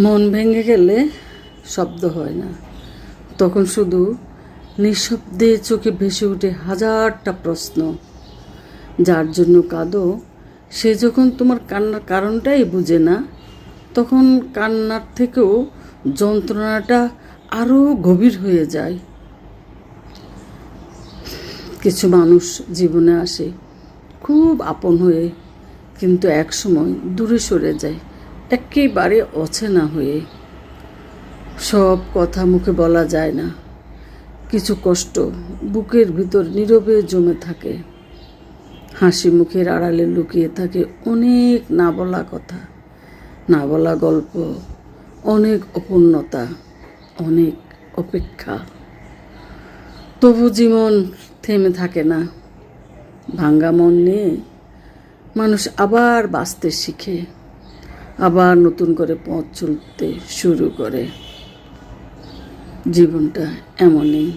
মন ভেঙে গেলে শব্দ হয় না, তখন শুধু নিঃশব্দে চোখে ভেসে ওঠে হাজারটা প্রশ্ন। যার জন্য কাঁদো সে যখন তোমার কান্নার কারণটাই বুঝে না, তখন কান্নার থেকেও যন্ত্রণাটা আরও গভীর হয়ে যায়। কিছু মানুষ জীবনে আসে খুব আপন হয়ে, কিন্তু একসময় দূরে সরে যায় একেবারে অচেনা হয়ে। সব কথা মুখে বলা যায় না, কিছু কষ্ট বুকের ভিতর নীরবে জমে থাকে। হাসি মুখের আড়ালে লুকিয়ে থাকে অনেক না বলা কথা, না বলা গল্প, অনেক অপূর্ণতা, অনেক অপেক্ষা। তবু জীবন থেমে থাকে না। ভাঙ্গা মন নিয়ে মানুষ আবার বাঁচতে শিখে, আবার নতুন করে পথ চলতে শুরু করে। জীবনটা এমনই।